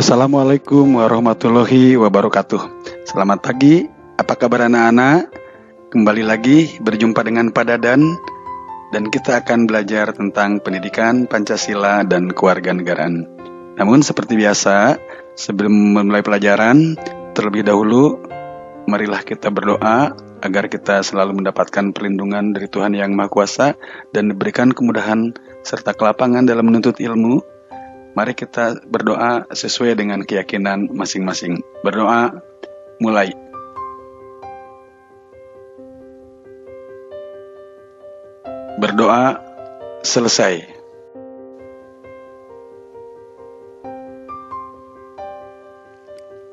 Assalamualaikum warahmatullahi wabarakatuh. Selamat pagi, apa kabar anak-anak? Kembali lagi berjumpa dengan Pak Dadan, dan kita akan belajar tentang pendidikan Pancasila dan kewarganegaraan. Namun seperti biasa, sebelum memulai pelajaran, terlebih dahulu, marilah kita berdoa agar kita selalu mendapatkan perlindungan dari Tuhan Yang Maha Kuasa dan diberikan kemudahan serta kelapangan dalam menuntut ilmu. Mari kita berdoa sesuai dengan keyakinan masing-masing. Berdoa, mulai. Berdoa, selesai.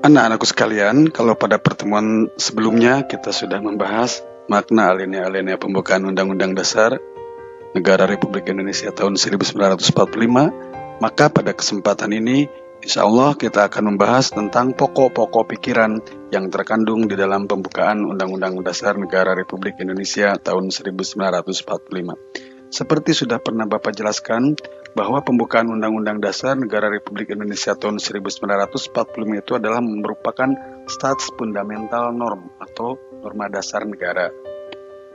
Anak-anakku sekalian, kalau pada pertemuan sebelumnya kita sudah membahas makna alinea-alinea pembukaan Undang-Undang Dasar Negara Republik Indonesia tahun 1945, maka pada kesempatan ini, insya Allah kita akan membahas tentang pokok-pokok pikiran yang terkandung di dalam pembukaan Undang-Undang Dasar Negara Republik Indonesia tahun 1945. Seperti sudah pernah Bapak jelaskan, bahwa pembukaan Undang-Undang Dasar Negara Republik Indonesia tahun 1945 itu adalah merupakan status fundamental norm atau norma dasar negara.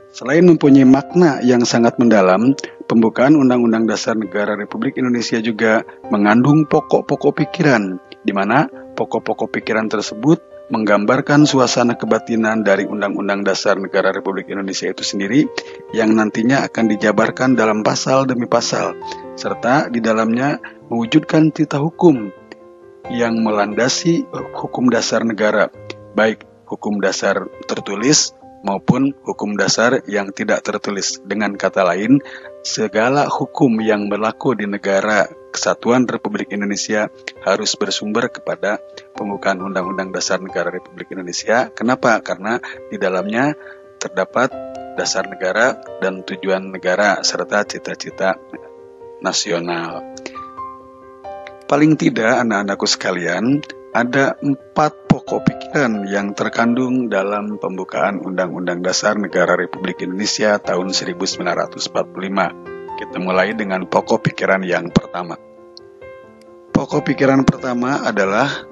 Selain mempunyai makna yang sangat mendalam, pembukaan Undang-Undang Dasar Negara Republik Indonesia juga mengandung pokok-pokok pikiran, di mana pokok-pokok pikiran tersebut menggambarkan suasana kebatinan dari Undang-Undang Dasar Negara Republik Indonesia itu sendiri, yang nantinya akan dijabarkan dalam pasal demi pasal, serta di dalamnya mewujudkan titah hukum yang melandasi hukum dasar negara, baik hukum dasar tertulis maupun hukum dasar yang tidak tertulis. Dengan kata lain, segala hukum yang berlaku di negara Kesatuan Republik Indonesia harus bersumber kepada pembukaan Undang-Undang Dasar Negara Republik Indonesia. Kenapa? Karena di dalamnya terdapat dasar negara dan tujuan negara serta cita-cita nasional. Paling tidak, anak-anakku sekalian, ada 4 pokok pikiran yang terkandung dalam pembukaan Undang-Undang Dasar Negara Republik Indonesia tahun 1945. Kita mulai dengan pokok pikiran yang pertama. Pokok pikiran pertama adalah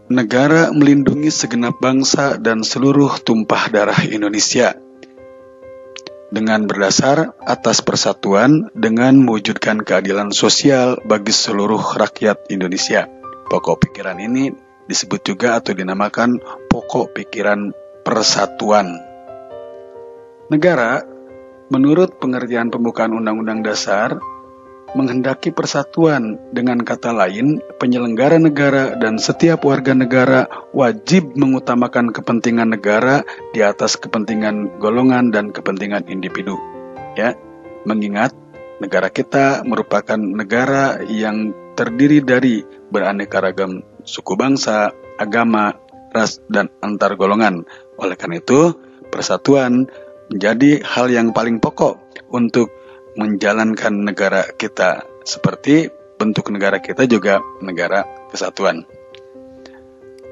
negara melindungi segenap bangsa dan seluruh tumpah darah Indonesia dengan berdasar atas persatuan dengan mewujudkan keadilan sosial bagi seluruh rakyat Indonesia. Pokok pikiran ini disebut juga atau dinamakan pokok pikiran persatuan. Negara, menurut pengertian pembukaan Undang-Undang Dasar, menghendaki persatuan. Dengan kata lain, penyelenggara negara dan setiap warga negara wajib mengutamakan kepentingan negara di atas kepentingan golongan dan kepentingan individu. Ya, mengingat negara kita merupakan negara yang terdiri dari beraneka ragam suku bangsa, agama, ras, dan antar golongan. Oleh karena itu, persatuan menjadi hal yang paling pokok untuk menjalankan negara kita, seperti bentuk negara kita juga negara kesatuan.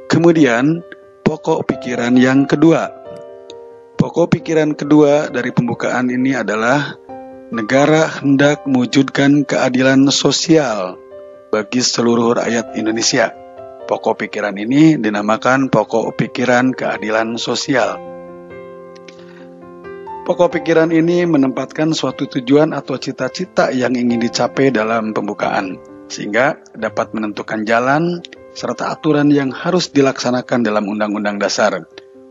Kemudian, pokok pikiran yang kedua. Pokok pikiran kedua dari pembukaan ini adalah negara hendak mewujudkan keadilan sosial bagi seluruh rakyat Indonesia. Pokok pikiran ini dinamakan pokok pikiran keadilan sosial. Pokok pikiran ini menempatkan suatu tujuan atau cita-cita yang ingin dicapai dalam pembukaan, sehingga dapat menentukan jalan serta aturan yang harus dilaksanakan dalam Undang-Undang Dasar.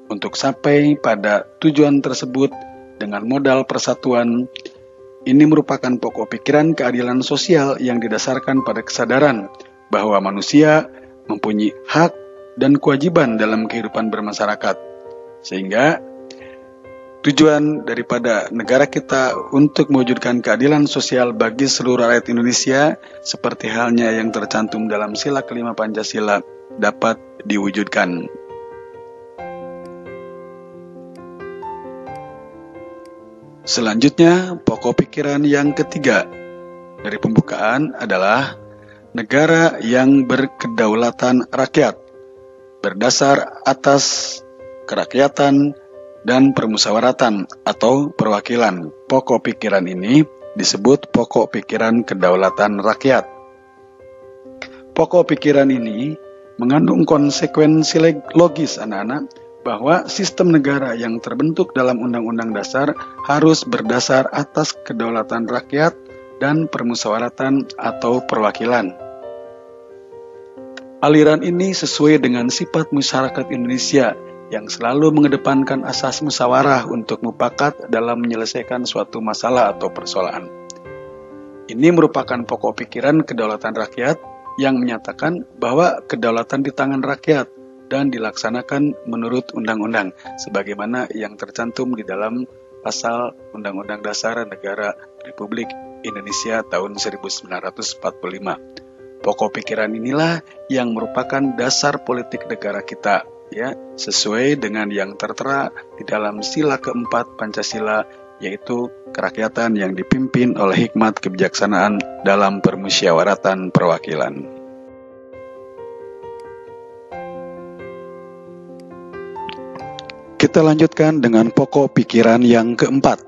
Untuk sampai pada tujuan tersebut dengan modal persatuan, ini merupakan pokok pikiran keadilan sosial yang didasarkan pada kesadaran bahwa manusia mempunyai hak dan kewajiban dalam kehidupan bermasyarakat, sehingga tujuan daripada negara kita untuk mewujudkan keadilan sosial bagi seluruh rakyat Indonesia, seperti halnya yang tercantum dalam sila kelima Pancasila, dapat diwujudkan. Selanjutnya, pokok pikiran yang ketiga dari pembukaan adalah negara yang berkedaulatan rakyat, berdasar atas kerakyatan dan permusyawaratan atau perwakilan. Pokok pikiran ini disebut pokok pikiran kedaulatan rakyat. Pokok pikiran ini mengandung konsekuensi logis anak-anak bahwa sistem negara yang terbentuk dalam Undang-Undang Dasar harus berdasar atas kedaulatan rakyat dan permusyawaratan atau perwakilan. Aliran ini sesuai dengan sifat masyarakat Indonesia yang selalu mengedepankan asas musyawarah untuk mufakat dalam menyelesaikan suatu masalah atau persoalan. Ini merupakan pokok pikiran kedaulatan rakyat yang menyatakan bahwa kedaulatan di tangan rakyat dan dilaksanakan menurut undang-undang sebagaimana yang tercantum di dalam pasal Undang-Undang Dasar Negara Republik Indonesia tahun 1945. Pokok pikiran inilah yang merupakan dasar politik negara kita, ya, sesuai dengan yang tertera di dalam sila keempat Pancasila, yaitu kerakyatan yang dipimpin oleh hikmat kebijaksanaan dalam permusyawaratan perwakilan. Kita lanjutkan dengan pokok pikiran yang keempat,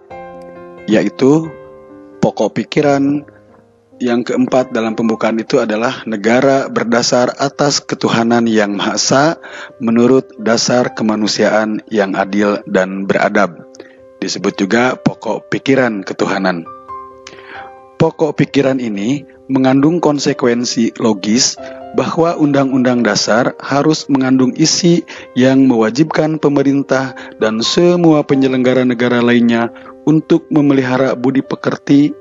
yaitu pokok pikiran yang keempat dalam pembukaan itu adalah negara berdasar atas ketuhanan yang Maha Esa menurut dasar kemanusiaan yang adil dan beradab. Disebut juga pokok pikiran ketuhanan. Pokok pikiran ini mengandung konsekuensi logis bahwa Undang-Undang Dasar harus mengandung isi yang mewajibkan pemerintah dan semua penyelenggara negara lainnya untuk memelihara budi pekerti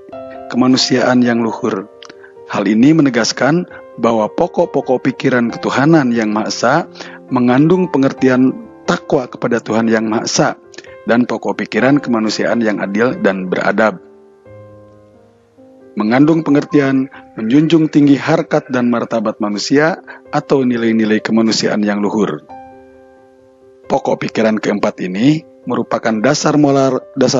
kemanusiaan yang luhur. Hal ini menegaskan bahwa pokok-pokok pikiran ketuhanan yang Maha Esa mengandung pengertian takwa kepada Tuhan yang Maha Esa dan pokok pikiran kemanusiaan yang adil dan beradab. Mengandung pengertian menjunjung tinggi harkat dan martabat manusia atau nilai-nilai kemanusiaan yang luhur. Pokok pikiran keempat ini merupakan dasar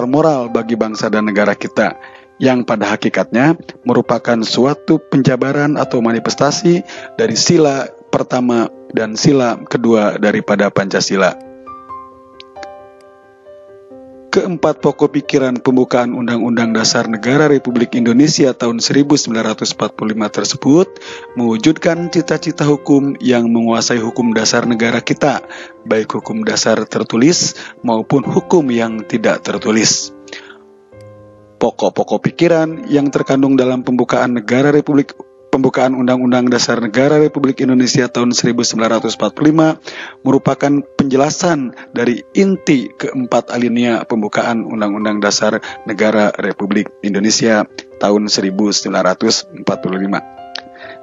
moral bagi bangsa dan negara kita, yang pada hakikatnya merupakan suatu penjabaran atau manifestasi dari sila pertama dan sila kedua daripada Pancasila. Keempat pokok pikiran pembukaan Undang-Undang Dasar Negara Republik Indonesia tahun 1945 tersebut mewujudkan cita-cita hukum yang menguasai hukum dasar negara kita, baik hukum dasar tertulis maupun hukum yang tidak tertulis. Pokok-pokok pikiran yang terkandung dalam pembukaan Undang-Undang Dasar Negara Republik Indonesia tahun 1945 merupakan penjelasan dari inti keempat alinea pembukaan Undang-Undang Dasar Negara Republik Indonesia tahun 1945.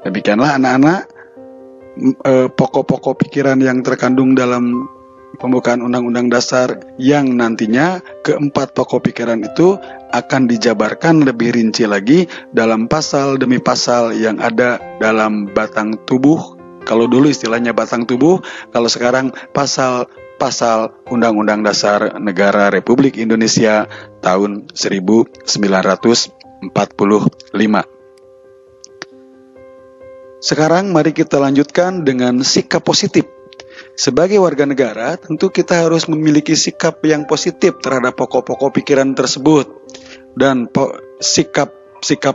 Demikianlah anak-anak pokok-pokok pikiran yang terkandung dalam pembukaan Undang-Undang Dasar yang nantinya keempat pokok pikiran itu akan dijabarkan lebih rinci lagi dalam pasal demi pasal yang ada dalam batang tubuh. Kalau dulu istilahnya batang tubuh, kalau sekarang pasal-pasal Undang-Undang Dasar Negara Republik Indonesia tahun 1945. Sekarang mari kita lanjutkan dengan sikap positif. Sebagai warga negara, tentu kita harus memiliki sikap yang positif terhadap pokok-pokok pikiran tersebut. Dan sikap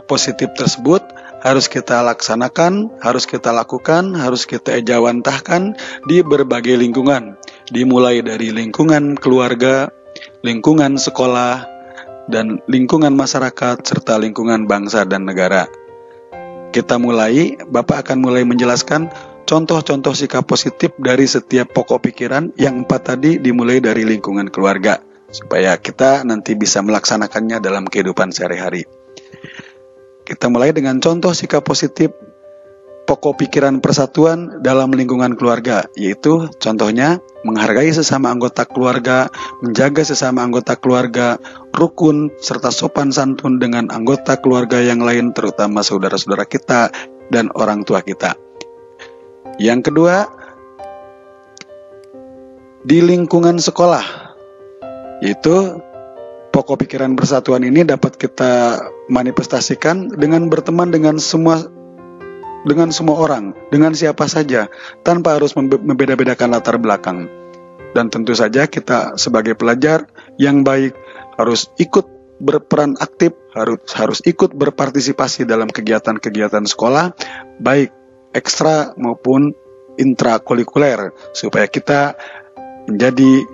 positif tersebut harus kita laksanakan, harus kita lakukan, harus kita ejawantahkan di berbagai lingkungan. Dimulai dari lingkungan keluarga, lingkungan sekolah, dan lingkungan masyarakat, serta lingkungan bangsa dan negara. Bapak akan mulai menjelaskan contoh-contoh sikap positif dari setiap pokok pikiran yang 4 tadi, dimulai dari lingkungan keluarga, supaya kita nanti bisa melaksanakannya dalam kehidupan sehari-hari. Kita mulai dengan contoh sikap positif pokok pikiran persatuan dalam lingkungan keluarga, yaitu contohnya menghargai sesama anggota keluarga, menjaga sesama anggota keluarga, rukun serta sopan santun dengan anggota keluarga yang lain, terutama saudara-saudara kita dan orang tua kita. Yang kedua, di lingkungan sekolah, yaitu pokok pikiran persatuan ini dapat kita manifestasikan dengan berteman dengan semua orang, dengan siapa saja, tanpa harus membeda-bedakan latar belakang. Dan tentu saja kita sebagai pelajar yang baik harus ikut berperan aktif, harus ikut berpartisipasi dalam kegiatan-kegiatan sekolah, baik ekstra maupun intrakurikuler, supaya kita menjadi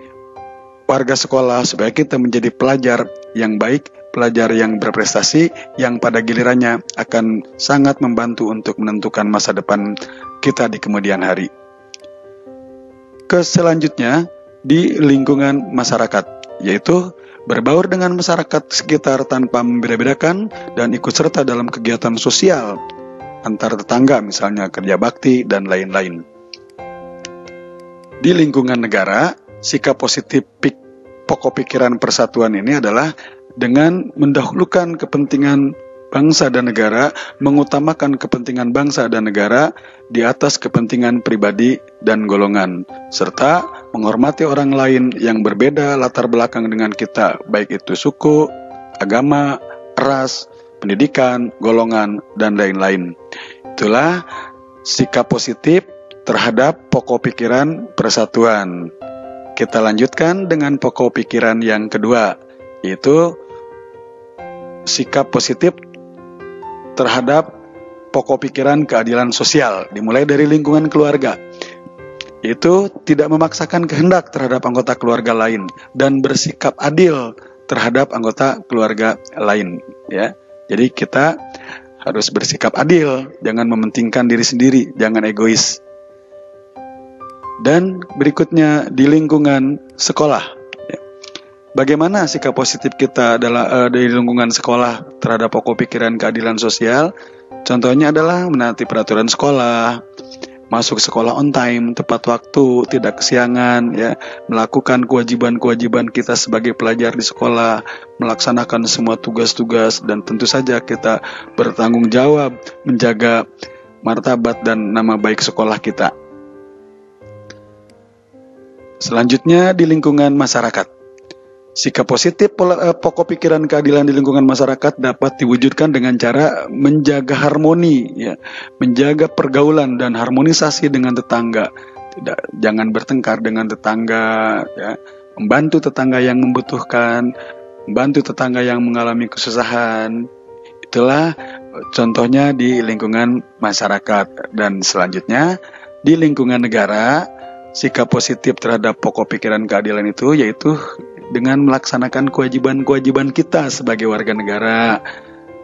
warga sekolah, supaya kita menjadi pelajar yang baik, pelajar yang berprestasi, yang pada gilirannya akan sangat membantu untuk menentukan masa depan kita di kemudian hari. Selanjutnya, di lingkungan masyarakat, yaitu berbaur dengan masyarakat sekitar tanpa membeda-bedakan dan ikut serta dalam kegiatan sosial antar tetangga, misalnya kerja bakti dan lain-lain. Di lingkungan negara, sikap positif pokok pikiran persatuan ini adalah dengan mendahulukan kepentingan bangsa dan negara, mengutamakan kepentingan bangsa dan negara di atas kepentingan pribadi dan golongan, serta menghormati orang lain yang berbeda latar belakang dengan kita, baik itu suku, agama, ras, pendidikan, golongan, dan lain-lain. Itulah sikap positif terhadap pokok pikiran persatuan. Kita lanjutkan dengan pokok pikiran yang kedua, yaitu sikap positif terhadap pokok pikiran keadilan sosial, dimulai dari lingkungan keluarga, yaitu tidak memaksakan kehendak terhadap anggota keluarga lain dan bersikap adil terhadap anggota keluarga lain, ya. Jadi kita harus bersikap adil, jangan mementingkan diri sendiri, jangan egois. Dan berikutnya di lingkungan sekolah, ya. Bagaimana sikap positif kita di lingkungan sekolah terhadap pokok pikiran keadilan sosial? Contohnya adalah menaati peraturan sekolah, masuk sekolah on time, tepat waktu, tidak kesiangan, ya, melakukan kewajiban-kewajiban kita sebagai pelajar di sekolah, melaksanakan semua tugas-tugas, dan tentu saja kita bertanggung jawab menjaga martabat dan nama baik sekolah kita. Selanjutnya di lingkungan masyarakat. Sikap positif pokok pikiran keadilan di lingkungan masyarakat dapat diwujudkan dengan cara menjaga harmoni, ya, menjaga pergaulan dan harmonisasi dengan tetangga. Jangan bertengkar dengan tetangga, ya, membantu tetangga yang membutuhkan, membantu tetangga yang mengalami kesusahan. Itulah contohnya di lingkungan masyarakat. Dan selanjutnya di lingkungan negara, sikap positif terhadap pokok pikiran keadilan itu yaitu dengan melaksanakan kewajiban-kewajiban kita sebagai warga negara.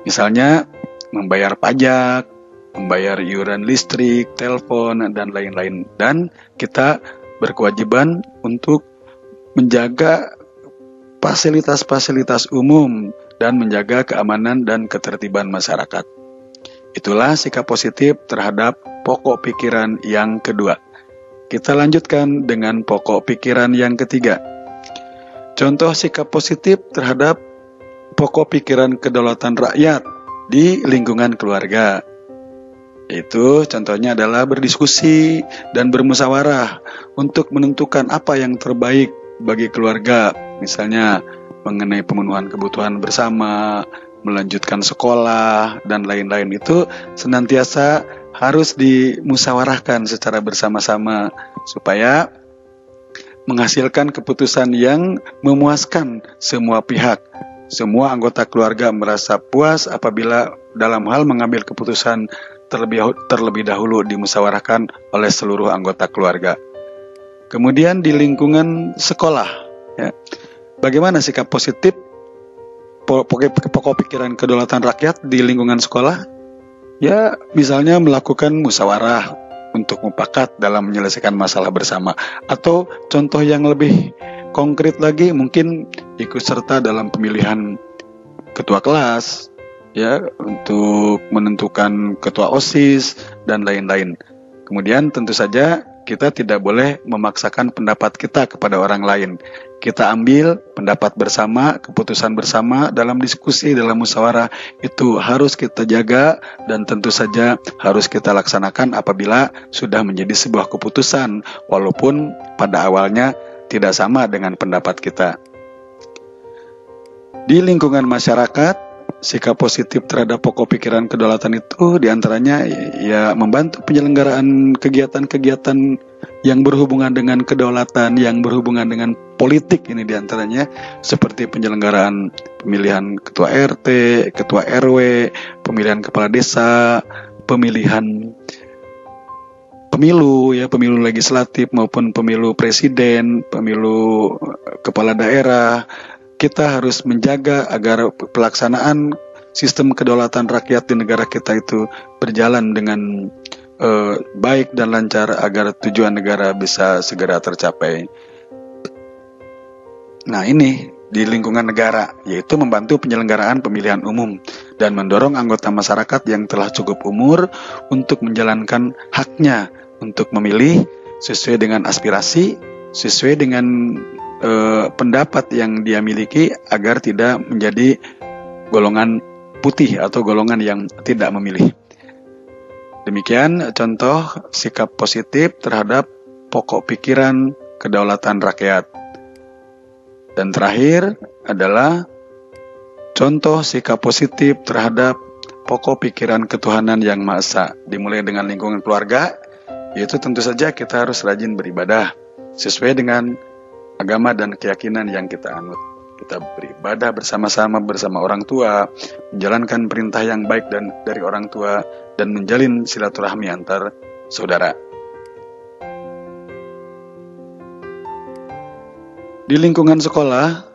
Misalnya membayar pajak, membayar iuran listrik, telepon, dan lain-lain. Dan kita berkewajiban untuk menjaga fasilitas-fasilitas umum dan menjaga keamanan dan ketertiban masyarakat. Itulah sikap positif terhadap pokok pikiran yang kedua. Kita lanjutkan dengan pokok pikiran yang ketiga. Contoh sikap positif terhadap pokok pikiran kedaulatan rakyat di lingkungan keluarga. Itu contohnya adalah berdiskusi dan bermusyawarah untuk menentukan apa yang terbaik bagi keluarga. Misalnya mengenai pemenuhan kebutuhan bersama, melanjutkan sekolah, dan lain-lain. Itu senantiasa harus dimusyawarahkan secara bersama-sama supaya menghasilkan keputusan yang memuaskan semua pihak. Semua anggota keluarga merasa puas apabila dalam hal mengambil keputusan terlebih dahulu dimusyawarahkan oleh seluruh anggota keluarga. Kemudian di lingkungan sekolah, ya, bagaimana sikap positif pokok pikiran kedaulatan rakyat di lingkungan sekolah? Ya, misalnya melakukan musyawarah untuk mufakat dalam menyelesaikan masalah bersama. Atau contoh yang lebih konkret lagi, mungkin ikut serta dalam pemilihan ketua kelas, ya, untuk menentukan ketua OSIS dan lain-lain. Kemudian tentu saja kita tidak boleh memaksakan pendapat kita kepada orang lain. Kita ambil pendapat bersama, keputusan bersama dalam diskusi, dalam musyawarah. Itu harus kita jaga dan tentu saja harus kita laksanakan apabila sudah menjadi sebuah keputusan, walaupun pada awalnya tidak sama dengan pendapat kita. Di lingkungan masyarakat, sikap positif terhadap pokok pikiran kedaulatan itu diantaranya ya membantu penyelenggaraan kegiatan-kegiatan yang berhubungan dengan kedaulatan, yang berhubungan dengan politik, ini diantaranya seperti penyelenggaraan pemilihan ketua RT, ketua RW, pemilihan kepala desa, pemilihan pemilu, ya, pemilu legislatif maupun pemilu presiden, pemilu kepala daerah, kita harus menjaga agar pelaksanaan sistem kedaulatan rakyat di negara kita itu berjalan dengan baik dan lancar agar tujuan negara bisa segera tercapai. Nah, ini di lingkungan negara, yaitu membantu penyelenggaraan pemilihan umum dan mendorong anggota masyarakat yang telah cukup umur untuk menjalankan haknya untuk memilih sesuai dengan aspirasi, sesuai dengan pendapat yang dia miliki, agar tidak menjadi golongan putih atau golongan yang tidak memilih. Demikian contoh sikap positif terhadap pokok pikiran kedaulatan rakyat. Dan terakhir adalah contoh sikap positif terhadap pokok pikiran ketuhanan yang Maha Esa. Dimulai dengan lingkungan keluarga, yaitu tentu saja kita harus rajin beribadah sesuai dengan agama dan keyakinan yang kita anut. Kita beribadah bersama-sama bersama orang tua, menjalankan perintah yang baik dan dari orang tua, dan menjalin silaturahmi antar saudara. Di lingkungan sekolah,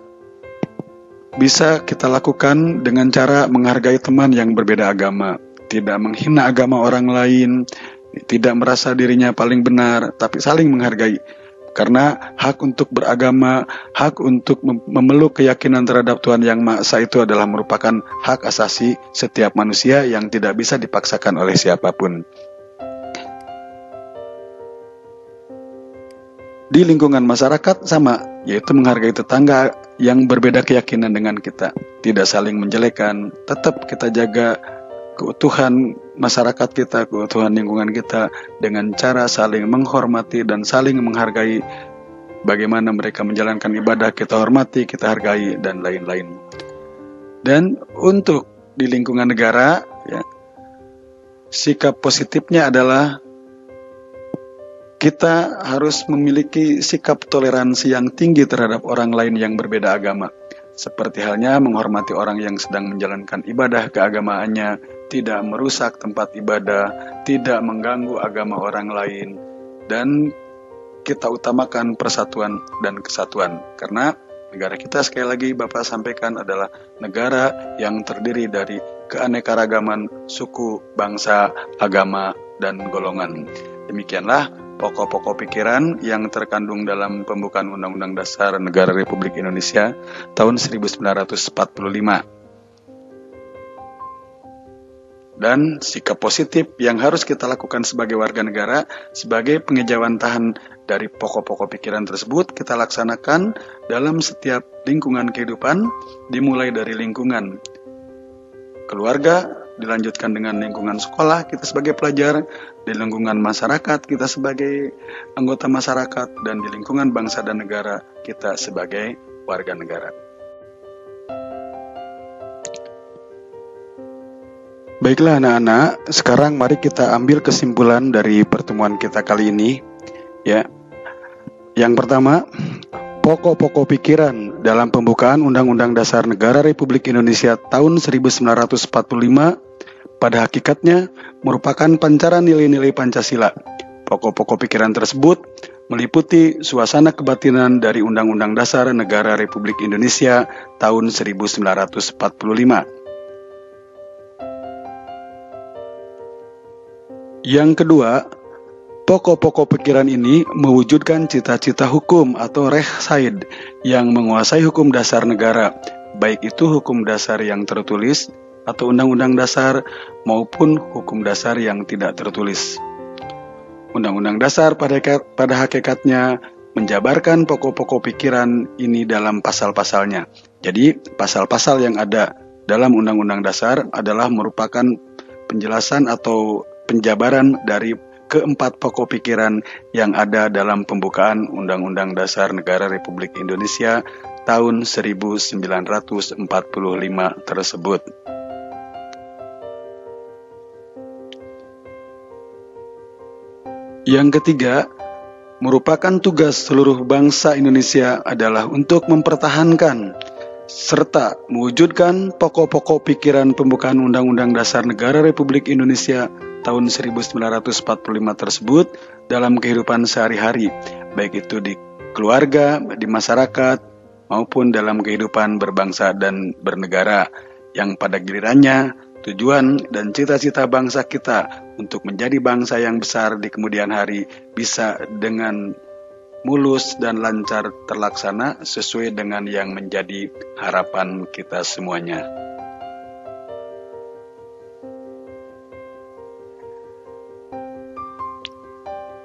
bisa kita lakukan dengan cara menghargai teman yang berbeda agama, tidak menghina agama orang lain, tidak merasa dirinya paling benar, tapi saling menghargai. Karena hak untuk beragama, hak untuk memeluk keyakinan terhadap Tuhan Yang Maha Esa itu adalah merupakan hak asasi setiap manusia yang tidak bisa dipaksakan oleh siapapun. Di lingkungan masyarakat sama, yaitu menghargai tetangga yang berbeda keyakinan dengan kita, tidak saling menjelekan, tetap kita jaga keutuhan masyarakat kita, keutuhan lingkungan kita dengan cara saling menghormati dan saling menghargai. Bagaimana mereka menjalankan ibadah, kita hormati, kita hargai, dan lain-lain. Dan untuk di lingkungan negara, ya, sikap positifnya adalah kita harus memiliki sikap toleransi yang tinggi terhadap orang lain yang berbeda agama. Seperti halnya menghormati orang yang sedang menjalankan ibadah keagamaannya, tidak merusak tempat ibadah, tidak mengganggu agama orang lain, dan kita utamakan persatuan dan kesatuan. Karena negara kita, sekali lagi Bapak sampaikan, adalah negara yang terdiri dari keanekaragaman suku, bangsa, agama, dan golongan. Demikianlah pokok-pokok pikiran yang terkandung dalam pembukaan Undang-Undang Dasar Negara Republik Indonesia tahun 1945. Dan sikap positif yang harus kita lakukan sebagai warga negara, sebagai pengejawantahan dari pokok-pokok pikiran tersebut, kita laksanakan dalam setiap lingkungan kehidupan, dimulai dari lingkungan keluarga, dilanjutkan dengan lingkungan sekolah, kita sebagai pelajar, di lingkungan masyarakat, kita sebagai anggota masyarakat, dan di lingkungan bangsa dan negara, kita sebagai warga negara. Baiklah anak-anak, sekarang mari kita ambil kesimpulan dari pertemuan kita kali ini. Ya, yang pertama, pokok-pokok pikiran dalam pembukaan Undang-Undang Dasar Negara Republik Indonesia tahun 1945 pada hakikatnya merupakan pancaran nilai-nilai Pancasila. Pokok-pokok pikiran tersebut meliputi suasana kebatinan dari Undang-Undang Dasar Negara Republik Indonesia tahun 1945. Yang kedua, pokok-pokok pikiran ini mewujudkan cita-cita hukum atau reh-said yang menguasai hukum dasar negara, baik itu hukum dasar yang tertulis atau undang-undang dasar maupun hukum dasar yang tidak tertulis. Undang-undang dasar pada hakikatnya menjabarkan pokok-pokok pikiran ini dalam pasal-pasalnya. Jadi, pasal-pasal yang ada dalam undang-undang dasar adalah merupakan penjelasan atau penjabaran dari keempat pokok pikiran yang ada dalam pembukaan Undang-Undang Dasar Negara Republik Indonesia tahun 1945 tersebut. Yang ketiga, merupakan tugas seluruh bangsa Indonesia adalah untuk mempertahankan serta mewujudkan pokok-pokok pikiran pembukaan Undang-Undang Dasar Negara Republik Indonesia tahun 1945 tersebut dalam kehidupan sehari-hari, baik itu di keluarga, di masyarakat, maupun dalam kehidupan berbangsa dan bernegara, yang pada gilirannya tujuan dan cita-cita bangsa kita untuk menjadi bangsa yang besar di kemudian hari bisa dengan mulus dan lancar terlaksana sesuai dengan yang menjadi harapan kita semuanya.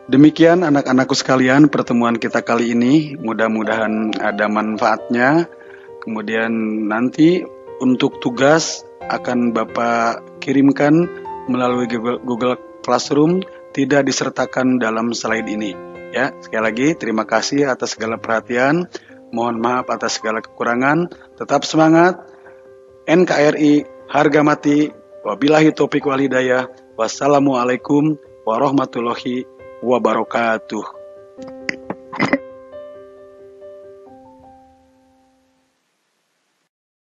Demikian anak-anakku sekalian pertemuan kita kali ini, mudah-mudahan ada manfaatnya. Kemudian nanti untuk tugas akan Bapak kirimkan melalui Google Classroom, tidak disertakan dalam slide ini. Ya, sekali lagi terima kasih atas segala perhatian. Mohon maaf atas segala kekurangan. Tetap semangat. NKRI harga mati. Wabillahi taufiq wal hidayah. Wassalamualaikum warahmatullahi wabarakatuh.